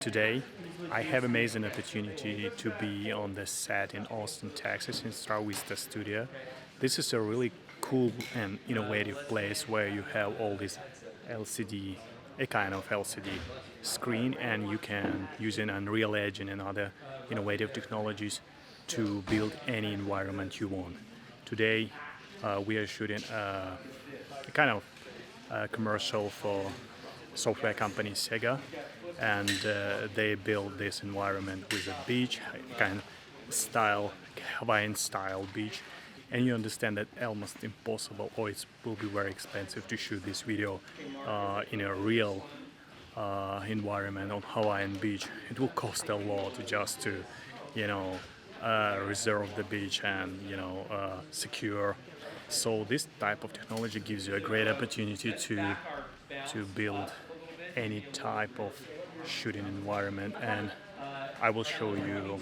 Today, I have amazing opportunity to be on the set in Austin, Texas, in Vista studio. This is a really cool and innovative place where you have all this LCD, a kind of LCD screen, and you can use an Unreal Engine and other innovative technologies to build any environment you want. Today, we are shooting a kind of commercial for software company SEGA, and they built this environment with a beach, kind of style, Hawaiian style beach. And you understand that almost impossible, or it will be very expensive to shoot this video in a real environment on Hawaiian beach. It will cost a lot just to, reserve the beach and secure. So this type of technology gives you a great opportunity to build any type of shooting environment, and I will show you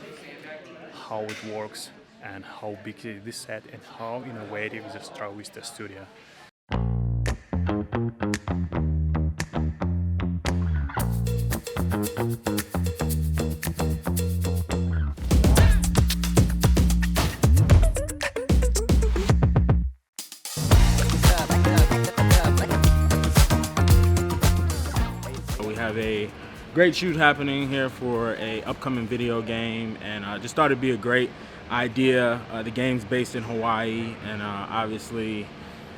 how it works and how big is this set and how innovative is the Vista studio. We have a great shoot happening here for a upcoming video game, and just thought it'd be a great idea. The game's based in Hawaii, and obviously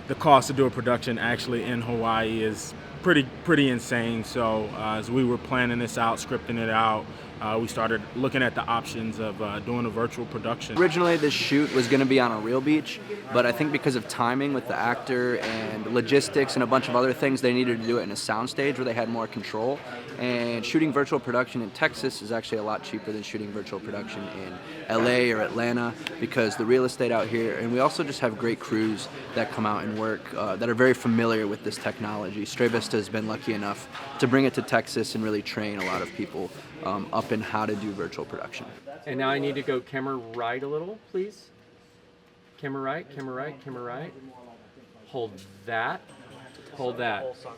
the cost to do a production actually in Hawaii is pretty insane. So as we were planning this out, scripting it out, we started looking at the options of doing a virtual production. Originally this shoot was going to be on a real beach, but I think because of timing with the actor and logistics and a bunch of other things, they needed to do it in a soundstage where they had more control. And shooting virtual production in Texas is actually a lot cheaper than shooting virtual production in LA or Atlanta, because the real estate out here, and we also just have great crews that come out and work that are very familiar with this technology. Vista has been lucky enough to bring it to Texas and really train a lot of people up in how to do virtual production. And now I need to go camera right a little, please. Camera right, camera right, camera right. Hold that,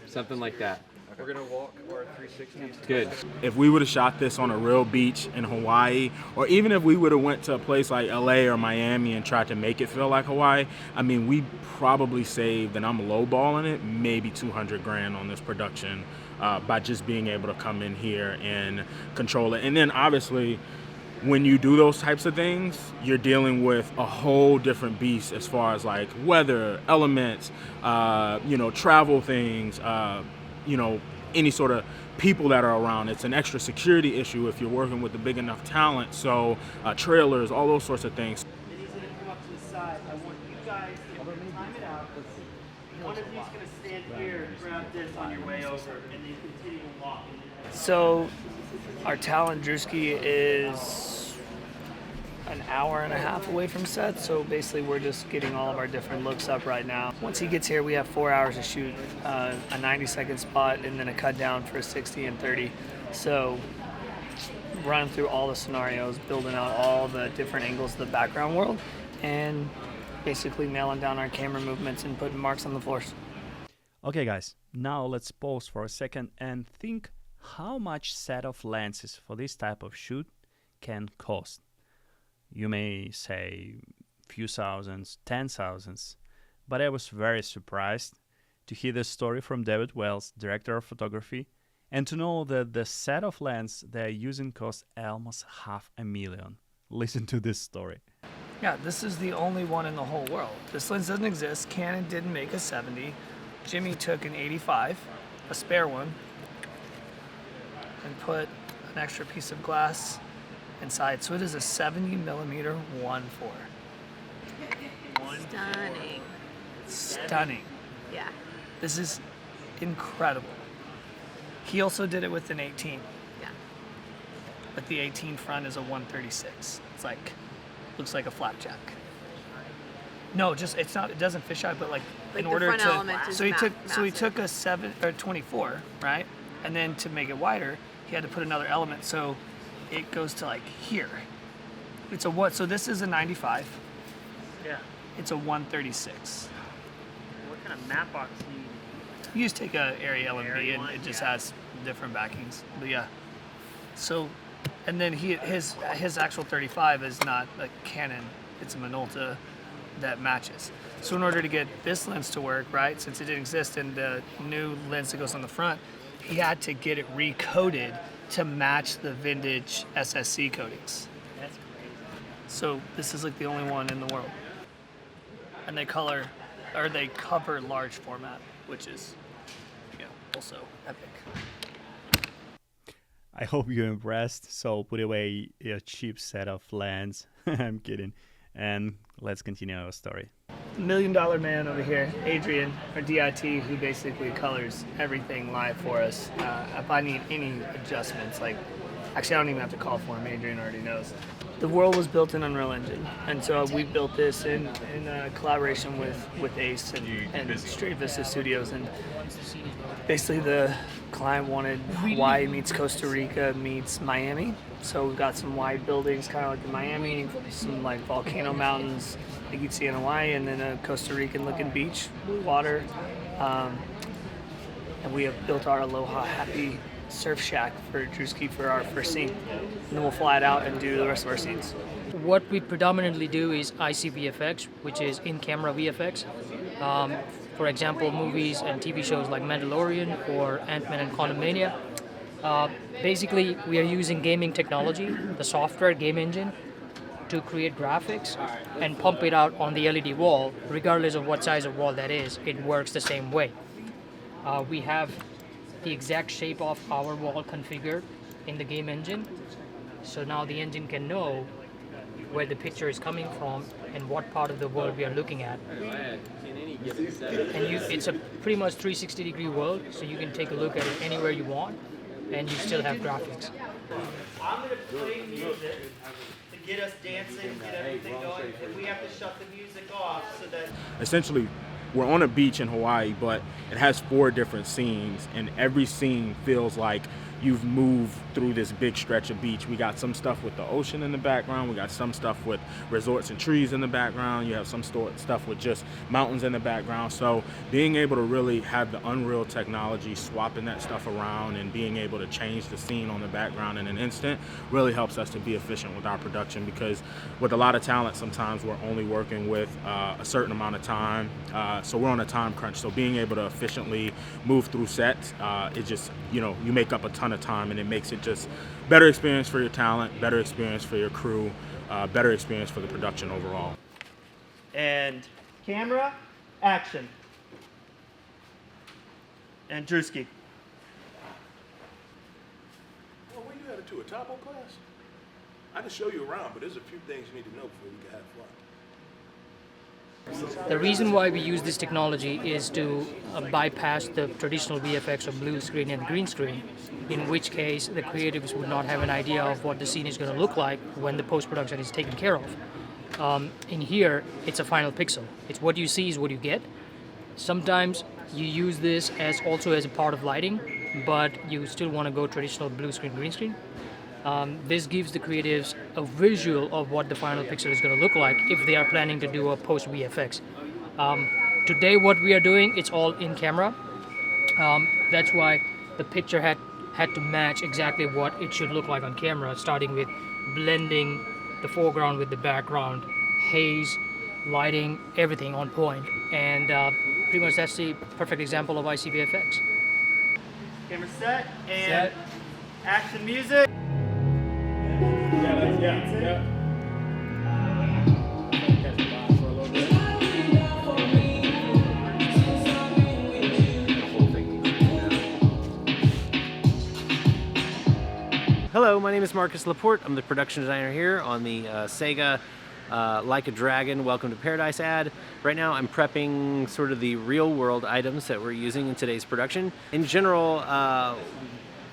something like that. We're gonna walk our 360s. Good. If we would have shot this on a real beach in Hawaii, or even if we would have went to a place like LA or Miami and tried to make it feel like Hawaii, I mean, we probably saved, and I'm lowballing it, maybe 200 grand on this production by just being able to come in here and control it. And then obviously, when you do those types of things, you're dealing with a whole different beast as far as like weather, elements, travel things, any sort of people that are around. It's an extra security issue if you're working with a big enough talent. So trailers, all those sorts of things. He's going to come up to the side. I want you guys to time it out. One of you's going to stand here, grab this on your way over, and then continue to walk. So our talent, Drusky, is an hour and a half away from set, so basically we're just getting all of our different looks up right now. Once he gets here, we have 4 hours to shoot a 90-second spot and then a cut down for a 60 and 30. So running through all the scenarios, building out all the different angles of the background world, and basically nailing down our camera movements and putting marks on the floors. Okay guys, now let's pause for a second and think how much set of lenses for this type of shoot can cost. You may say few thousands, 10,000s, but I was very surprised to hear the story from David Wells, director of photography, and to know that the set of lens they're using costs almost $500,000. Listen to this story. Yeah, this is the only one in the whole world. This lens doesn't exist. Canon didn't make a 70. Jimmy took an 85, a spare one, and put an extra piece of glass inside. So it is a 70mm 1.4. Stunning. Stunning. Yeah. This is incredible. He also did it with an 18. Yeah. But the 18 front is a 136. It's like, looks like a flapjack. No, just it's not. It doesn't fish out, but like in the order front to. element is So he took. So he massive. took a 7 or 24, right? And then to make it wider, he had to put another element. So it goes to like here. It's a what? So this is a 95. Yeah. It's a 136. What kind of matte box do you You just take a Area LMB and one, it just yeah. has different backings. But yeah. So, and then his actual 35 is not a Canon, it's a Minolta that matches. So in order to get this lens to work, right, since it didn't exist in the new lens that goes on the front, he had to get it recoded to match the vintage SSC coatings. That's crazy. So this is like the only one in the world. And they cover large format, which is, also epic. I hope you're impressed. So put away your cheap set of lens. I'm kidding. And let's continue our story. $1 million man over here, Adrian, or DIT, who basically colors everything live for us. If I need any adjustments, actually I don't even have to call for him, Adrian already knows. The world was built in Unreal Engine, and so we built this in collaboration with Ace and Straight Vista Studios, and basically the client wanted Hawaii meets Costa Rica meets Miami. So we've got some wide buildings, kind of like in Miami, some like volcano mountains like you'd see in Hawaii, and then a Costa Rican looking beach, blue water. And we have built our Aloha Happy surf shack for Drusky for our first scene. And then we'll fly it out and do the rest of our scenes. What we predominantly do is IC VFX, which is in-camera VFX. For example, movies and TV shows like Mandalorian or Ant-Man and Quantumania. Basically, we are using gaming technology, the software game engine, to create graphics and pump it out on the LED wall, regardless of what size of wall that is. It works the same way. We have the exact shape of our wall configured in the game engine, so now the engine can know where the picture is coming from and what part of the world we are looking at. And it's a pretty much 360-degree world, so you can take a look at it anywhere you want, and you still have graphics. I'm going to play music to get us dancing, get everything going, and we have to shut the music off so that... Essentially, we're on a beach in Hawaii, but it has 4 different scenes, and every scene feels like you've moved through this big stretch of beach. We got some stuff with the ocean in the background. We got some stuff with resorts and trees in the background. You have some stuff with just mountains in the background. So being able to really have the Unreal technology, swapping that stuff around and being able to change the scene on the background in an instant really helps us to be efficient with our production, because with a lot of talent, sometimes we're only working with a certain amount of time. So we're on a time crunch. So being able to efficiently move through sets, it just, you make up a ton of time, and it makes it just better experience for your talent, better experience for your crew, better experience for the production overall. And camera, action. And Drusky. Well, where you headed to, a topo class? I can show you around, but there's a few things you need to know before we can have fun. The reason why we use this technology is to bypass the traditional VFX of blue screen and green screen, in which case the creatives would not have an idea of what the scene is going to look like when the post-production is taken care of. In here, it's a final pixel. It's what you see is what you get. Sometimes you use this also as a part of lighting, but you still want to go traditional blue screen, green screen. This gives the creatives a visual of what the final pixel is going to look like if they are planning to do a post VFX. Today what we are doing, it's all in camera. That's why the picture had to match exactly what it should look like on camera, starting with blending the foreground with the background, haze, lighting, everything on point. And pretty much that's the perfect example of IC VFX. Camera set, and action music. Yeah. Hello, my name is Marcus Laporte. I'm the production designer here on the SEGA Like a Dragon Welcome to Paradise ad. Right now I'm prepping sort of the real world items that we're using in today's production. In general,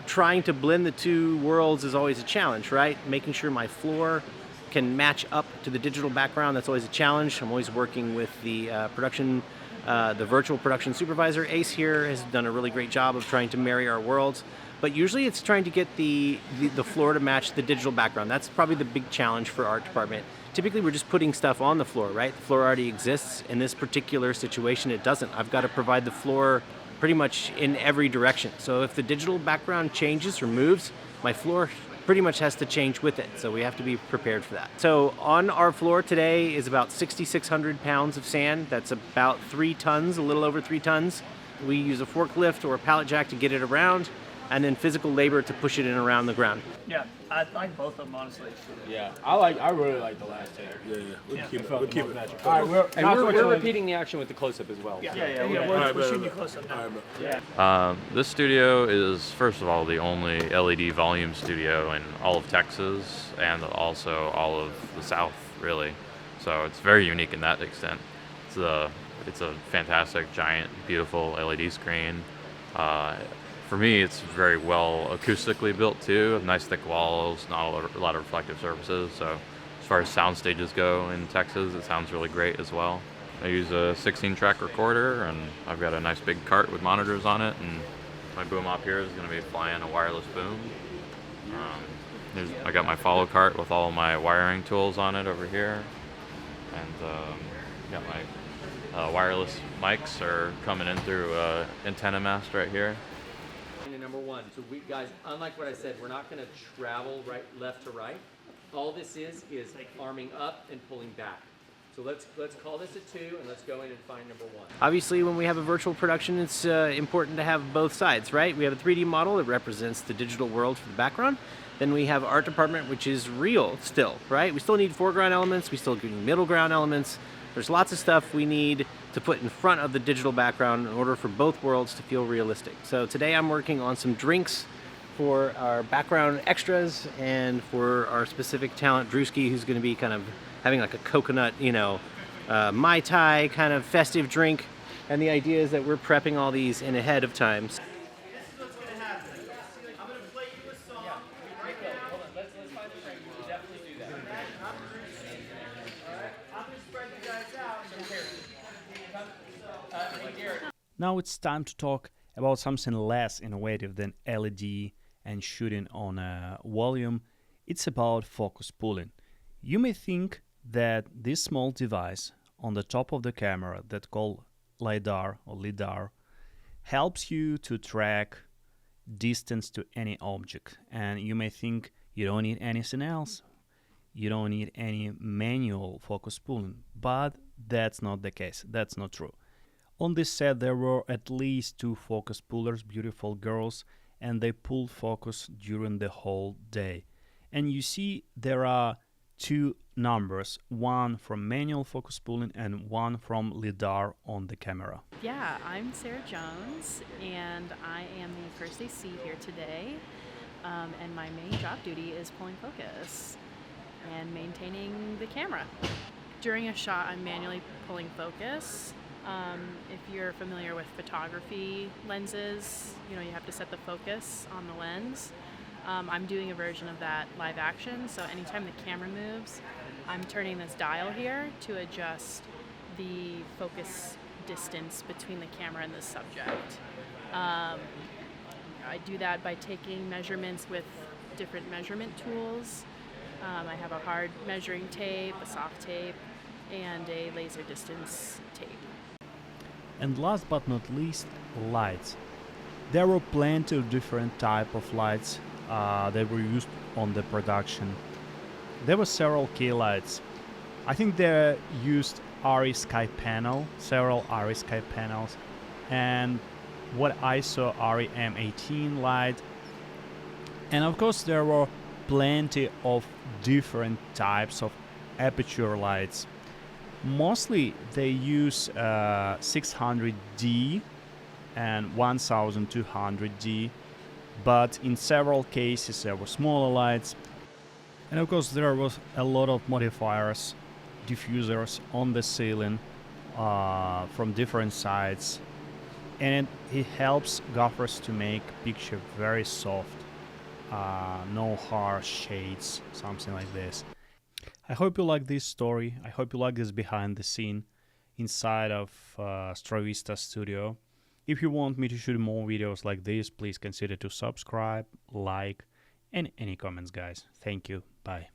trying to blend the two worlds is always a challenge, right? Making sure my floor can match up to the digital background, that's always a challenge. I'm always working with the the virtual production supervisor. Ace here has done a really great job of trying to marry our worlds. But usually it's trying to get the floor to match the digital background. That's probably the big challenge for our art department. Typically we're just putting stuff on the floor, right? The floor already exists. In this particular situation, it doesn't. I've got to provide the floor pretty much in every direction. So if the digital background changes or moves, my floor pretty much has to change with it. So we have to be prepared for that. So on our floor today is about 6,600 pounds of sand. That's about 3 tons, a little over 3 tons. We use a forklift or a pallet jack to get it around, and then physical labor to push it in around the ground. Yeah, I like both of them, honestly. Yeah, I really like the last take. Yeah, we'll keep it. We'll keep it. All right, We're repeating the action with the close-up as well. Yeah, we're shooting you close up now. This studio is, first of all, the only LED volume studio in all of Texas and also all of the South, really. So it's very unique in that extent. It's a fantastic, giant, beautiful LED screen. For me, it's very well acoustically built too, nice thick walls, not a lot of reflective surfaces. So as far as sound stages go in Texas, it sounds really great as well. I use a 16-track recorder, and I've got a nice big cart with monitors on it, and my boom op here is going to be flying a wireless boom. I got my follow cart with all my wiring tools on it over here, and got my wireless mics are coming in through antenna mast right here. Number one, so we guys, unlike what I said, we're not going to travel left to right. All this is arming up and pulling back. So let's call this a 2, and let's go in and find number 1. Obviously, when we have a virtual production, it's important to have both sides, right? We have a 3D model that represents the digital world for the background. Then we have art department, which is real still, right? We still need foreground elements. We still need middle ground elements. There's lots of stuff we need to put in front of the digital background in order for both worlds to feel realistic. So today I'm working on some drinks for our background extras and for our specific talent, Drusky, who's going to be kind of having like a coconut, Mai Tai kind of festive drink. And the idea is that we're prepping all these in ahead of time. This is what's going to happen. I'm going to play you a song right now. Hold on, let's find the frame. We'll definitely do that. I'm going to spread you guys out. Now it's time to talk about something less innovative than LED and shooting on a volume. It's about focus pulling. You may think that this small device on the top of the camera that called LiDAR helps you to track distance to any object, and you may think you don't need anything else. You don't need any manual focus pulling, but that's not the case. That's not true. On this set there were at least 2 focus pullers, beautiful girls, and they pulled focus during the whole day. And you see there are 2 numbers, one from manual focus pulling and one from LiDAR on the camera. Yeah, I'm Sarah Jones, and I am the first AC here today, and my main job duty is pulling focus and maintaining the camera. During a shot, I'm manually pulling focus. If you're familiar with photography lenses, you have to set the focus on the lens. I'm doing a version of that live action, so anytime the camera moves, I'm turning this dial here to adjust the focus distance between the camera and the subject. I do that by taking measurements with different measurement tools. I have a hard measuring tape, a soft tape, and a laser distance tape. And last but not least, lights. There were plenty of different type of lights that were used on the production. There were several key lights. I think they used RE Sky panel, several RE Sky panels, and what I saw RE M18 light. And of course there were plenty of different types of aperture lights. Mostly they use 600D and 1200D, but in several cases there were smaller lights. And of course there was a lot of modifiers, diffusers on the ceiling from different sides, and it helps gaffers to make picture very soft, no harsh shades, something like this. I hope you like this story. I hope you like this behind the scene inside of Vista studio. If you want me to shoot more videos like this, please consider to subscribe, like, and any comments, guys. Thank you. Bye.